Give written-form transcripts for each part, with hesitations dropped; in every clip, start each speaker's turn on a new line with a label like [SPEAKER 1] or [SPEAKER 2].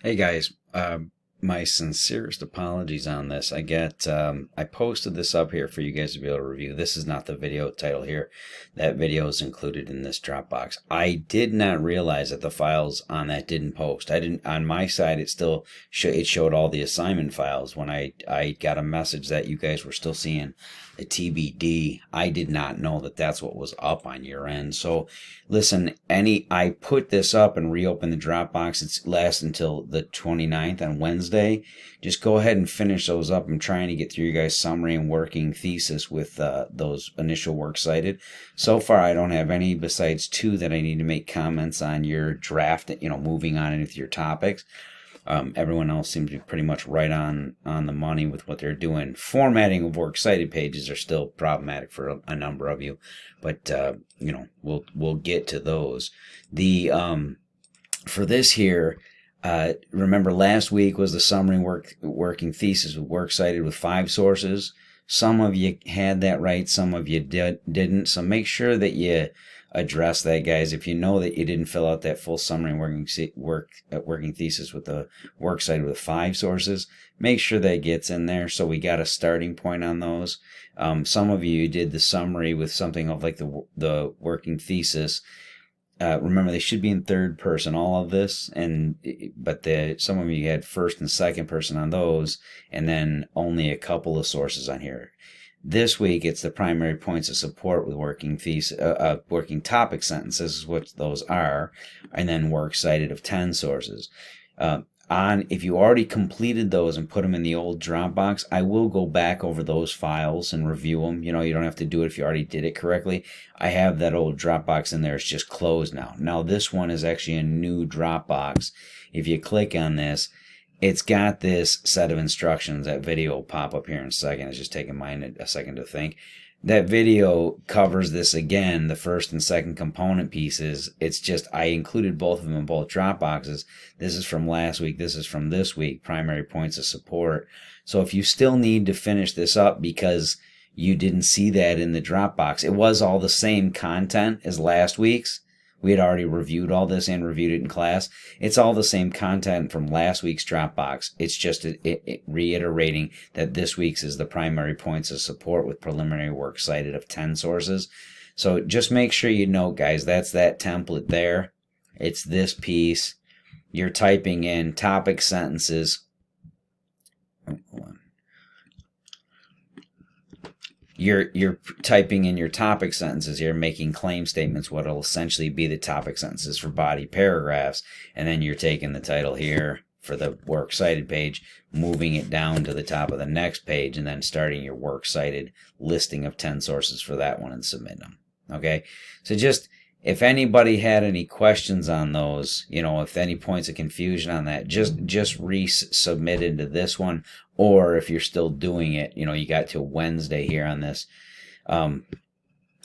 [SPEAKER 1] Hey guys, my sincerest apologies on this. I posted this up here for you guys to be able to review. This is not the video title here. That video is included in this Dropbox. I did not realize that the files on that didn't post. I didn't, on my side, it still it showed all the assignment files. When I got a message that you guys were still seeing the TBD, I did not know that that's what was up on your end. So listen, I put this up and reopened the Dropbox. It's lasts until the 29th on Wednesday. Just go ahead and finish those up. I'm trying to get through you guys' summary and working thesis with those initial works cited. So far, I don't have any besides two that I need to make comments on your draft, moving on into your topics. Everyone else seems to be pretty much right on the money with what they're doing. Formatting of works cited pages are still problematic for a number of you, but we'll get to those. The for this here, remember last week was the summary working thesis with works cited with 5 sources. Some of you had that right, some of you didn't. So make sure that you address that, guys. If you know that you didn't fill out that full summary working thesis with the works cited with 5 sources, make sure that gets in there so we got a starting point on those. Some of you did the summary with something of like the working thesis. Remember, they should be in third person, all of this, but some of you had first and second person on those, and then only a couple of sources on here. This week, it's the primary points of support with working topic sentences is what those are, and then works cited of 10 sources. If you already completed those and put them in the old Dropbox, I will go back over those files and review them. You don't have to do it if you already did it correctly. I have that old Dropbox in there. It's just closed now. Now this one is actually a new Dropbox. If you click on this, it's got this set of instructions. That video will pop up here in a second. It's just taking mine a second to think. That video covers this again, the first and second component pieces. It's just I included both of them in both Dropboxes. This is from last week. This is from this week, primary points of support. So if you still need to finish this up because you didn't see that in the Dropbox, it was all the same content as last week's. We had already reviewed all this and reviewed it in class. It's all the same content from last week's Dropbox. It's just reiterating that this week's is the primary points of support with preliminary work cited of 10 sources. So just make sure you know, guys, that's that template there. It's this piece. You're typing in topic sentences. Oh, hold on. You're typing in your topic sentences here, making claim statements, what will essentially be the topic sentences for body paragraphs, and then you're taking the title here for the works cited page, moving it down to the top of the next page, and then starting your works cited listing of 10 sources for that one and submit them. Okay, so just if anybody had any questions on those, if any points of confusion on that, just resubmit into this one. Or if you're still doing it, you got till Wednesday here on this.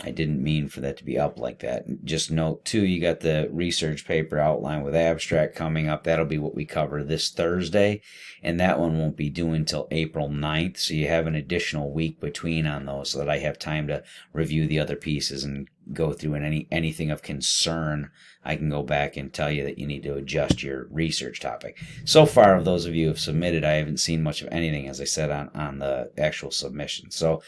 [SPEAKER 1] I didn't mean for that to be up like that. Just note, too, you got the research paper outline with abstract coming up. That'll be what we cover this Thursday. And that one won't be due until April 9th. So you have an additional week between on those so that I have time to review the other pieces and go through anything of concern. I can go back and tell you that you need to adjust your research topic. So far, of those of you who have submitted, I haven't seen much of anything, as I said, on the actual submission. So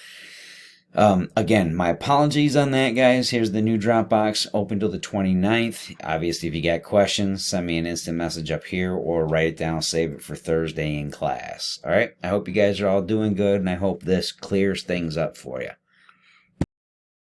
[SPEAKER 1] again, my apologies on that, guys. Here's the new Dropbox open till the 29th. Obviously, if you got questions, send me an instant message up here or write it down, save it for Thursday in class. All right. I hope you guys are all doing good, and I hope this clears things up for you.